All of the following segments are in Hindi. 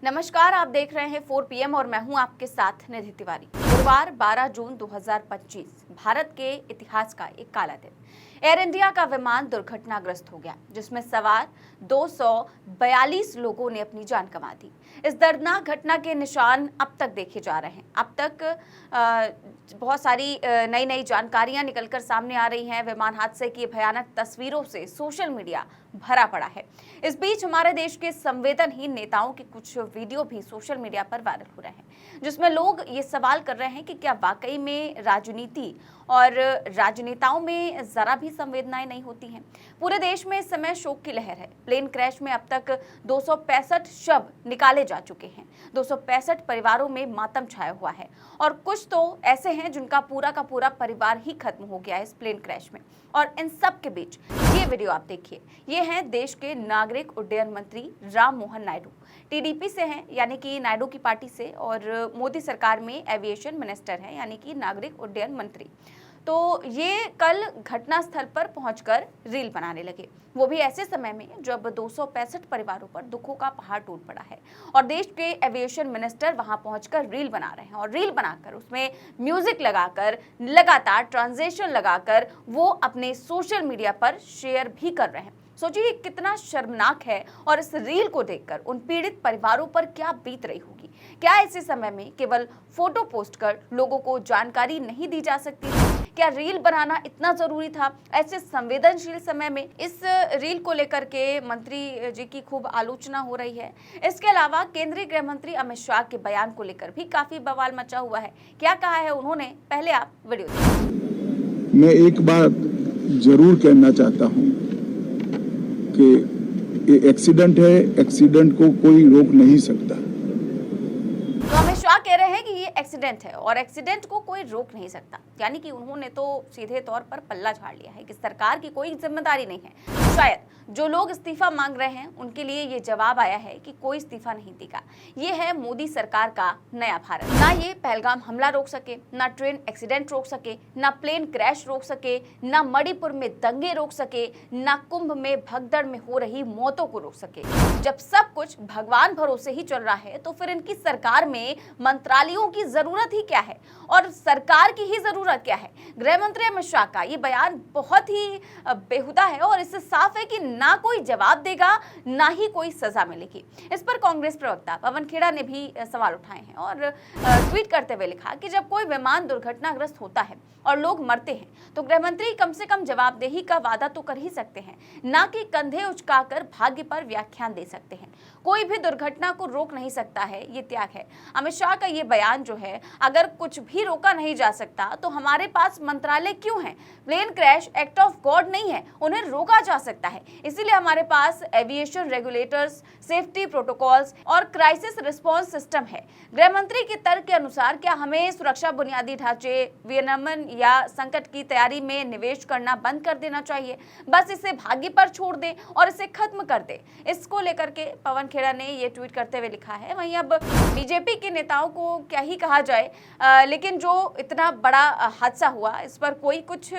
नमस्कार, आप देख रहे हैं 4 PM और मैं हूं आपके साथ निधि तिवारी। गुरुवार 12 जून 2025 भारत के इतिहास का एक काला दिन। एयर इंडिया का विमान दुर्घटनाग्रस्त हो गया, जिसमें सवार 242 लोगों ने अपनी जान गंवा दी। इस दर्दनाक घटना के निशान अब तक देखे जा रहे हैं। अब तक बहुत सारी नई जानकारियां निकलकर सामने आ रही हैं। विमान हादसे की भयानक तस्वीरों से सोशल मीडिया भरा पड़ा है। इस बीच हमारे देश के संवेदनहीन नेताओं की कुछ वीडियो भी सोशल मीडिया पर वायरल हो रहे हैं, जिसमें लोग ये सवाल कर रहे हैं कि क्या वाकई में राजनीति और राजनेताओं में जरा भी संवेदनाएं नहीं होती हैं। पूरे देश में इस समय शोक की लहर है। प्लेन क्रैश में अब तक 265 शव निकाले जा चुके हैं। 265 परिवारों में मातम छाया हुआ है और कुछ तो ऐसे हैं जिनका पूरा का पूरा परिवार ही खत्म हो गया है इस प्लेन क्रैश में। और इन सब के बीच ये वीडियो आप देखिए। ये हैं देश के नागरिक उड्डयन मंत्री राम मोहन नायडू। टीडीपी से हैं, यानी कि नायडू की पार्टी से, और मोदी सरकार में एविएशन मिनिस्टर हैं, यानी कि नागरिक उड्डयन मंत्री। तो ये कल घटनास्थल पर पहुंचकर रील बनाने लगे, वो भी ऐसे समय में जब 265 परिवारों पर दुखों का पहाड़ टूट पड़ा है और देश के एविएशन मिनिस्टर वहां पहुंचकर रील बना रहे हैं और रील बनाकर उसमें म्यूजिक लगाकर, लगातार ट्रांजिशन लगाकर वो अपने सोशल मीडिया पर शेयर भी कर रहे हैं। सोचिए कितना शर्मनाक है, और इस रील को देखकर उन पीड़ित परिवारों पर क्या बीत रही होगी। क्या ऐसे समय में केवल फोटो पोस्ट कर लोगों को जानकारी नहीं दी जा सकती? क्या रील बनाना इतना जरूरी था ऐसे संवेदनशील समय में? इस रील को लेकर के मंत्री जी की खूब आलोचना हो रही है। इसके अलावा केंद्रीय गृह मंत्री अमित शाह के बयान को लेकर भी काफी बवाल मचा हुआ है। क्या कहा है उन्होंने, पहले आप वीडियो देखिए। मैं एक बात जरूर कहना चाहता हूं कि ये एक्सीडेंट है, एक्सीडेंट को कोई रोक नहीं सकता। तो अमित शाह कह रहे हैं कि ये एक्सीडेंट है और एक्सीडेंट को कोई रोक नहीं सकता, यानी कि उन्होंने तो सीधे तौर पर पल्ला झाड़ लिया है कि सरकार की कोई जिम्मेदारी नहीं है। शायद जो लोग इस्तीफा मांग रहे हैं उनके लिए ये जवाब आया है कि कोई इस्तीफा नहीं देगा। ये है मोदी सरकार का नया भारत। ना ये पहलगाम हमला रोक सके, ना ट्रेन एक्सीडेंट रोक सके, ना प्लेन क्रैश रोक सके, ना मणिपुर में दंगे रोक सके, ना कुंभ में भगदड़ में हो रही मौतों को रोक सके। जब सब कुछ भगवान भरोसे ही चल रहा है तो फिर इनकी सरकार में मंत्रालयों की जरूरत ही क्या है और सरकार की ही जरूरत क्या है? गृह मंत्री अमित शाह का ये बयान बहुत ही बेहुदा है और इससे साफ है कि ना कोई जवाब देगा, ना ही कोई सजा मिलेगी। इस पर कांग्रेस प्रवक्ता पवन खेड़ा ने भी सवाल उठाए हैं और ट्वीट करते हुए लिखा कि जब कोई विमान दुर्घटनाग्रस्त होता है और लोग मरते हैं तो गृह मंत्री कम से कम जवाबदेही का वादा तो कर ही सकते हैं, ना कि कंधे उचकाकर भाग्य पर व्याख्यान दे सकते हैं। कोई भी दुर्घटना को रोक नहीं सकता है, ये त्याग है। अमित शाह का ये बयान जो है, अगर कुछ भी रोका नहीं जा सकता तो हमारे पास मंत्रालय क्यों है? Plane crash act of God नहीं है, उन्हें रोका जा सकता है। इसीलिए हमारे पास एविएशन रेगुलेटर्स, सेफ्टी प्रोटोकॉल्स और क्राइसिस रिस्पांस सिस्टम है। गृह मंत्री के तर्क के अनुसार क्या हमें सुरक्षा बुनियादी ढांचे, विनियमन या संकट की तैयारी में निवेश करना बंद कर देना चाहिए? बस इसे भाग्य पर छोड़ दें और इसे खत्म कर दें। इसको लेकर के पवन खेड़ा ने ये ट्वीट करते हुए लिखा है। वहीं अब बीजेपी के नेताओं को क्या ही कहा जाए, लेकिन जो इतना बड़ा हादसा हुआ इस पर कोई कुछ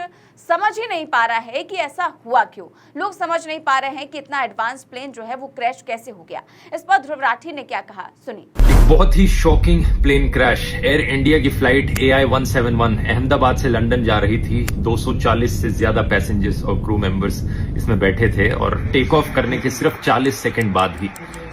समझ ही नहीं पा रहा है कि ऐसा हुआ क्यों। लोग समझ नहीं पा रहे हैं कि इतना एडवांस प्लेन जो है वो क्रैश कैसे हो गया। इस पर ध्रुव राठी ने क्या कहा, सुनिए। बहुत ही shocking plane crash. Air India की फ्लाइट AI 171 अहमदाबाद से लंदन जा रही थी। 240 से ज्यादा पैसेंजर्स और क्रू मेंबर्स इसमें बैठे थे और टेक ऑफ करने के सिर्फ 40 सेकंड बाद ही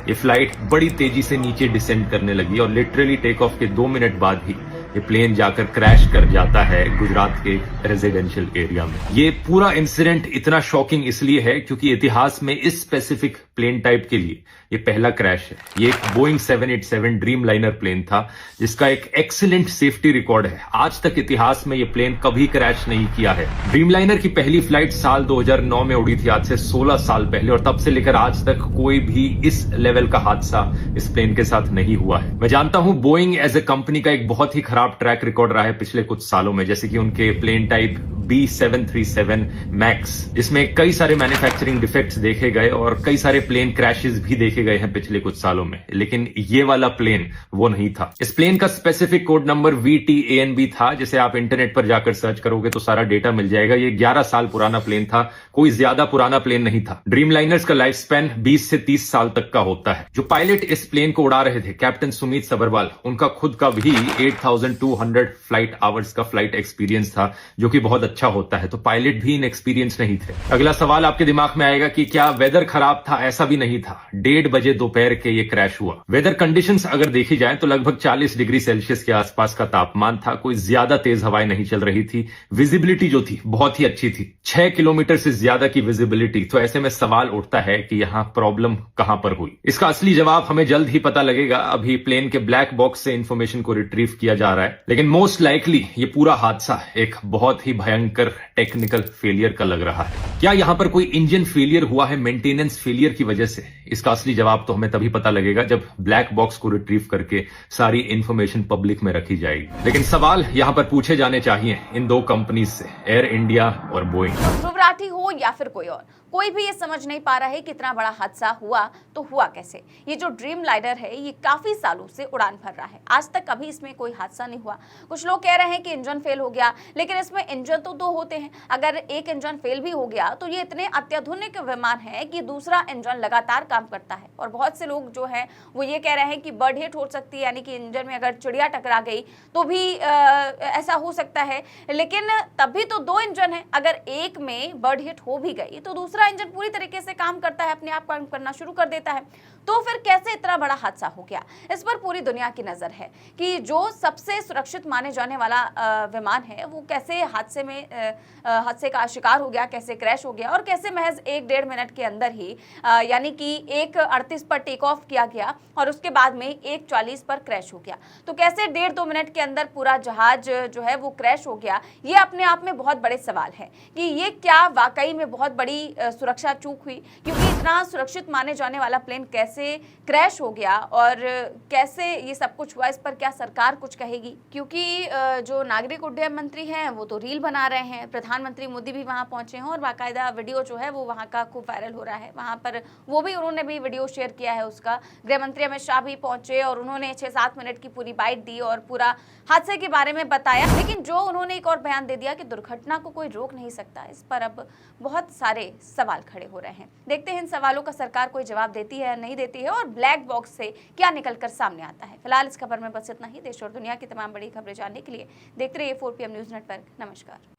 ये फ्लाइट बड़ी तेजी से नीचे डिसेंड करने लगी और लिटरली टेक ऑफ के 2 मिनट बाद ही ये प्लेन जाकर क्रैश कर जाता है गुजरात के रेजिडेंशियल एरिया में। ये पूरा इंसिडेंट इतना शॉकिंग इसलिए है क्योंकि इतिहास में इस स्पेसिफिक प्लेन टाइप के लिए ये पहला क्रैश है। ये एक बोइंग 787 ड्रीम लाइनर प्लेन था जिसका एक एक्सीलेंट सेफ्टी रिकॉर्ड है। आज तक इतिहास में ये प्लेन कभी क्रैश नहीं किया है। ड्रीम लाइनर की पहली फ्लाइट साल 2009 में उड़ी थी, आज से 16 साल पहले, और तब से लेकर आज तक कोई भी इस लेवल का हादसा इस प्लेन के साथ नहीं हुआ है। मैं जानता हूं बोइंग एज ए कंपनी का एक बहुत ही खराब ट्रैक रिकॉर्ड रहा है पिछले कुछ सालों में, जैसे कि उनके प्लेन टाइप B737 मैक्स। इसमें कई सारे मैन्युफैक्चरिंग डिफेक्ट्स देखे गए और कई सारे प्लेन क्रैशेस भी देखे गए हैं पिछले कुछ सालों में, लेकिन ये वाला प्लेन वो नहीं था। इस प्लेन का स्पेसिफिक कोड नंबर VTANB था, जिसे आप इंटरनेट पर जाकर सर्च करोगे तो सारा डेटा मिल जाएगा। ये 11 साल पुराना प्लेन था, कोई ज्यादा पुराना प्लेन नहीं था। ड्रीमलाइनर्स का लाइफ स्पैन 20 से 30 साल तक का होता है। जो पायलट इस प्लेन को उड़ा रहे थे, कैप्टन सुमित सबरवाल, उनका खुद का भी 8200 फ्लाइट आवर्स का फ्लाइट एक्सपीरियंस था, जो कि बहुत अच्छा होता है। तो पायलट भी इनएक्सपीरियंस नहीं थे। अगला सवाल आपके दिमाग में आएगा कि क्या वेदर खराब था? ऐसा भी नहीं था। 1:30 बजे दोपहर के ये क्रैश हुआ। वेदर कंडीशंस अगर देखी जाए तो लगभग 40 डिग्री सेल्सियस के आसपास का तापमान था। कोई ज्यादा तेज हवाएं नहीं चल रही थी। विजिबिलिटी जो थी बहुत ही अच्छी थी, 6 किलोमीटर से ज्यादा की विजिबिलिटी। तो ऐसे में सवाल उठता है कि यहां प्रॉब्लम कहां पर हुई। इसका असली जवाब हमें जल्द ही पता लगेगा। अभी प्लेन के ब्लैक बॉक्स से इंफॉर्मेशन को रिट्रीव किया जा रहा है, लेकिन मोस्ट लाइकली ये पूरा हादसा एक बहुत ही भयंकर टेक्निकल फेलियर का लग रहा है। क्या यहां पर कोई इंजन फेलियर हुआ है मेंटेनेंस फेलियर की वजह से? इसका असली जवाब तो हमें तभी पता लगेगा जब ब्लैक बॉक्स को रिट्रीव करके सारी इंफॉर्मेशन पब्लिक में रखी जाएगी। लेकिन सवाल यहां पर पूछे जाने चाहिए इन दो कंपनीज से, एयर इंडिया और बोइंग। ध्रुव राठी हो या फिर कोई और, कोई भी ये समझ नहीं पा रहा है कि इतना बड़ा हादसा हुआ तो हुआ कैसे। ये जो ड्रीम लाइनर है ये काफी सालों से उड़ान भर रहा है, आज तक कभी इसमें कोई हादसा नहीं हुआ। कुछ लोग कह रहे हैं कि इंजन फेल हो गया, लेकिन इसमें इंजन तो दो होते हैं। अगर एक इंजन फेल भी हो गया तो ये इतने अत्याधुनिक विमान है कि दूसरा इंजन लगातार काम करता है। और बहुत से लोग जो है वो ये कह रहे हैं कि बर्ड हिट हो सकती है, यानी कि इंजन में अगर चिड़िया टकरा गई तो भी ऐसा हो सकता है। लेकिन तब भी तो दो इंजन है, अगर एक में बर्ड हिट हो भी गई तो दूसरा इंजन पूरी तरीके से काम करता है, अपने आप काम करना शुरू कर देता है। तो फिर कैसे इतना बड़ा हादसा हो गया? इस पर पूरी दुनिया की नजर है कि जो सबसे सुरक्षित माने जाने वाला विमान है वो कैसे हादसे का शिकार हो गया, कैसे क्रैश हो गया और कैसे महज 1-1.5 मिनट के अंदर ही यानी कि 1:38 पर टेक ऑफ किया गया और उसके बाद में 1:40 पर क्रैश हो गया। तो कैसे 1.5-2 मिनट के अंदर पूरा जहाज जो है वो क्रैश हो गया? ये अपने आप में बहुत बड़े सवाल है कि ये क्या वाकई में बहुत बड़ी सुरक्षा चूक हुई, क्योंकि इतना सुरक्षित माने जाने वाला प्लेन कैसे क्रैश हो गया और कैसे ये सब कुछ हुआ? इस पर क्या सरकार कुछ कहेगी? क्योंकि जो नागरिक उड्डयन मंत्री हैं वो तो रील बना रहे हैं, प्रधानमंत्री मोदी भी वहां पहुंचे हैं और बाकायदा वीडियो जो है वो वहां का खूब वायरल हो रहा है। वहां पर उन्होंने भी वीडियो शेयर किया है उसका। गृह मंत्री अमित शाह भी पहुंचे और उन्होंने 6-7 मिनट की पूरी बाइट दी और पूरा हादसे के बारे में बताया। लेकिन जो उन्होंने एक और बयान दे दिया कि दुर्घटना को कोई रोक नहीं सकता, इस पर अब बहुत सारे सवाल खड़े हो रहे हैं। देखते हैं इन सवालों का सरकार कोई जवाब देती है या नहीं देती है और ब्लैक बॉक्स से क्या निकलकर सामने आता है। फिलहाल इस खबर में बस इतना ही। देश और दुनिया की तमाम बड़ी खबरें जानने के लिए देखते रहिए 4PM न्यूज नेटवर्क। नमस्कार।